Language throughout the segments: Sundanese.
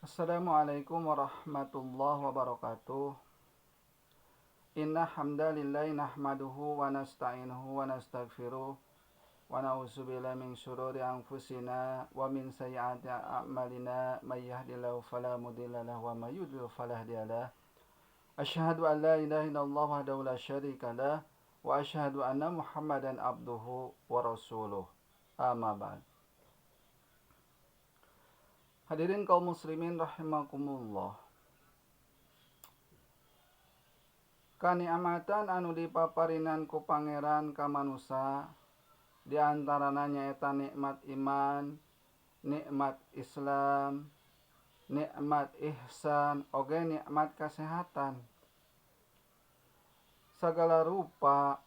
Assalamualaikum warahmatullahi wabarakatuh. Inna hamdalillahi nahmaduhu wa nasta'inuhu wa nastaghfiruh wa na'udzubillahi min syururi anfusina wa min sayyiati a'malina may yahdihillahu fala mudilla lahu wa may yudlil fala hadiya lahu. Asyhadu an la ilaha illallah wahdahu la syarika lah wa asyhadu anna Muhammadan abduhu wa rasuluh. Amma ba'd. Hadirin kaum muslimin rahimakumullah. Kaniamatan anu dipaparinan ku pangeran ka manusia diantarana nyaeta nikmat iman, nikmat Islam, nikmat ihsan, oge nikmat kesehatan. Sagala rupa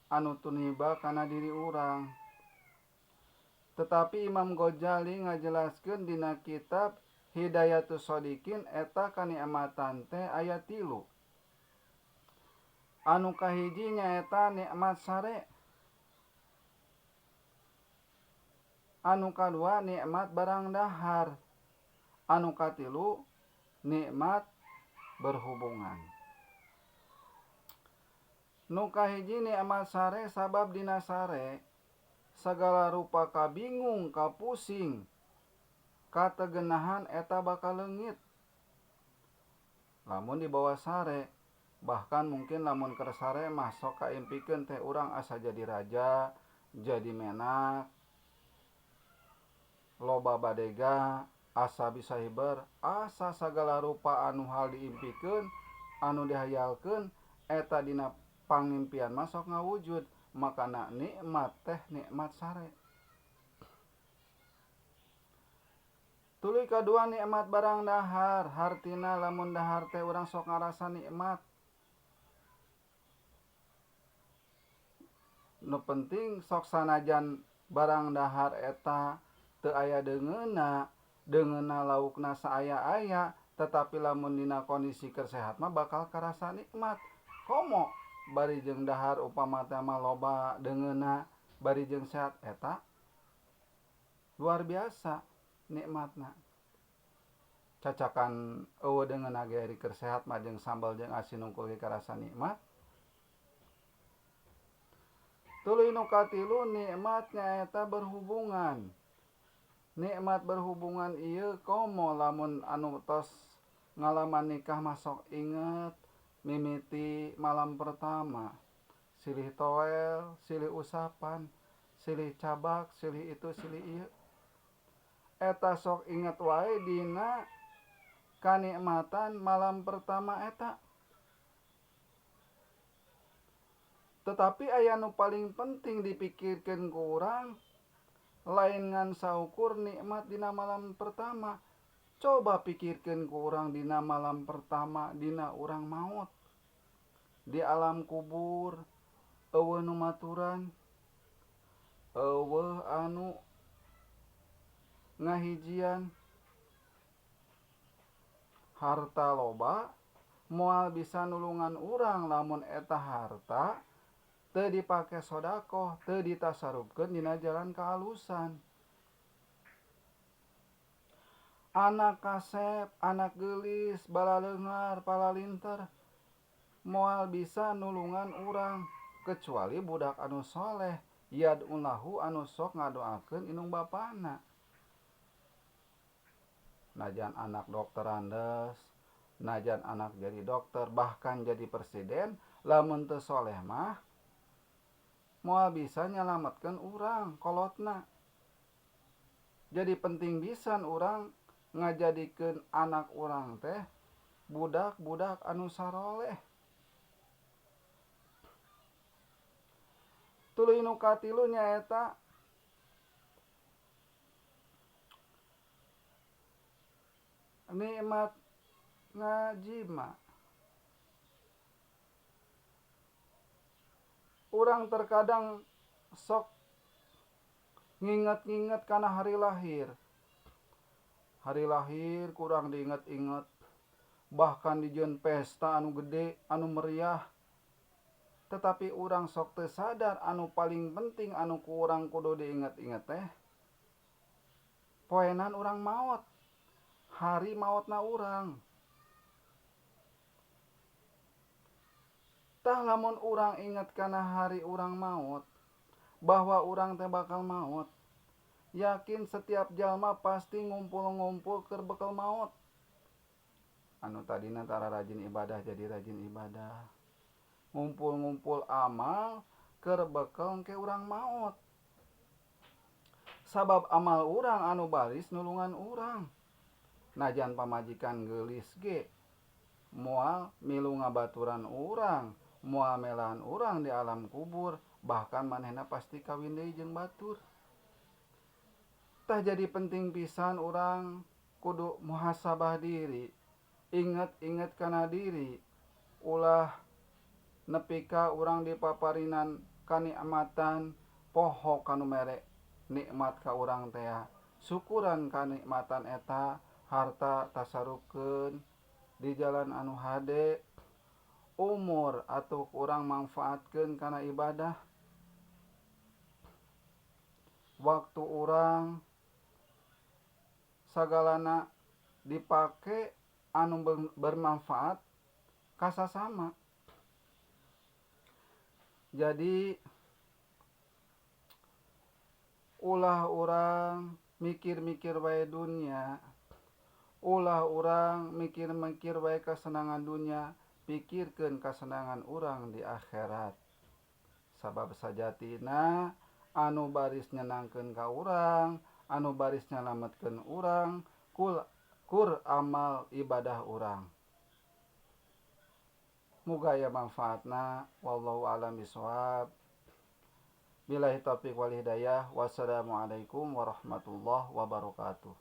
anu tuniba kana diri urang. Tetapi Imam Ghazali ngajelaskeun dina kitab Hidayatus Shodiqin eta kanikmatan teh aya 3. Anu kahiji nyaeta nikmat sare. Anu kadua nikmat barang dahar. Anu katilu nikmat berhubungan. Nu kahiji nikmat sare sabab dina sare sagala rupa kabingung, kapusing, kategenahan eta bakal leungit. Lamun di bawah sare, bahkan mungkin lamun keur sare mah sok kaimpikeun teh urang asa jadi raja, jadi menak, loba badega, asa bisa hiber, asa sagala rupa anu hal diimpikeun, anu dihayalkeun eta dina pangimpian mah sok ngawujud. Makana nikmat teh nikmat sare. Tuluy kadua nikmat barang dahar, hartina lamun dahar teh urang sok ngarasa nikmat. Nu penting sok sanajan barang dahar eta teu aya deungeunna, deungeunna laukna saaya-aya, tetapi lamun dina kondisi keur sehat mah bakal karasa nikmat. Komo bari jeung dahar upama teh mah loba deungeunna, bari jeung sehat eta luar biasa nikmatna. Cacakan eueuh deungeunna ge ari keur sehat mah jeung sambal jeung asin unggul ge karasa nikmat. Tuluy nu katilu nikmat nyaeta berhubungan. Nikmat berhubungan ieu komo lamun anu tos ngalaman nikah mah sok inget mimiti malam pertama, silih toel, silih usapan, silih cabak, silih itu, silih ieu. Eta sok inget wae dina kanikmatan malam pertama eta. Tetapi aya nu paling penting dipikirkeun ku urang, lain ngan saukur nikmat dina malam pertama. Coba pikirkeun ku urang dina malam pertama dina urang maot. Di alam kubur eueuh nu maturan, eueuh anu ngahijian, harta loba moal bisa nulungan urang lamun eta harta teu dipake sodaqoh, teu ditasarupkeun dina jalan kaalusan. Anak kasep, anak geulis, balaleungar, palalinter moal bisa nulungan urang kecuali budak anu soleh yad'u lahu anu sok ngadoakeun indung bapana. Najan anak dokter andes, najan anak jadi dokter, bahkan jadi presiden, lamun teu soleh mah moal bisa nyalametkeun urang kolotna. Jadi penting pisan urang ngajadikeun anak urang teh budak-budak anu saroleh. Tuluy nu katilu nyaeta nikmat ngajima. Urang terkadang sok nginget-nginget kana hari lahir. Hari lahir kurang diinget-inget, bahkan dijieun pesta anu gede, anu meriah. Tetapi urang sok teu sadar anu paling penting anu ku urang kudu diinget-inget teh poenan urang maot. hari mautna urang. Tah lamun urang inget kana hari urang maut, bahwa urang teh bakal maut, yakin setiap jalma pasti ngumpul-ngumpul keur bekal maut. Anu tadina tara rajin ibadah jadi rajin ibadah, ngumpul-ngumpul amal keur bekal engke urang maut. Sabab amal urang anu baris nulungan urang. Najan pamajikan geulis ge moal milu ngabaturan urang, moal melahan urang di alam kubur, bahkan manehna pasti kawin deui jeung batur. Tah jadi penting pisan urang kudu muhasabah diri, inget-inget kana diri, ulah nepi ka urang dipaparinan kanikmatan poho kanu mere nikmat ka urang teh. Syukuran kanikmatan eta harta tasarupkeun di jalan anu hade, umur atuh urang manfaatkeun kana ibadah, waktu urang sagalana dipake anu bermanfaat ka sasama. Jadi ulah urang mikir-mikir wae dunya, ulah urang mikir-mikir wae kasenangan dunya, pikirkeun kasenangan urang di akhirat. Sabab sajatina anu baris nyenangkeun ka urang, anu baris nyalametkeun urang, kur amal ibadah urang. Muga aya manfaatna. Wallahu a'lam bishawab. Billahi taufiq wal hidayah. Wassalamualaikum warahmatullahi wabarakatuh.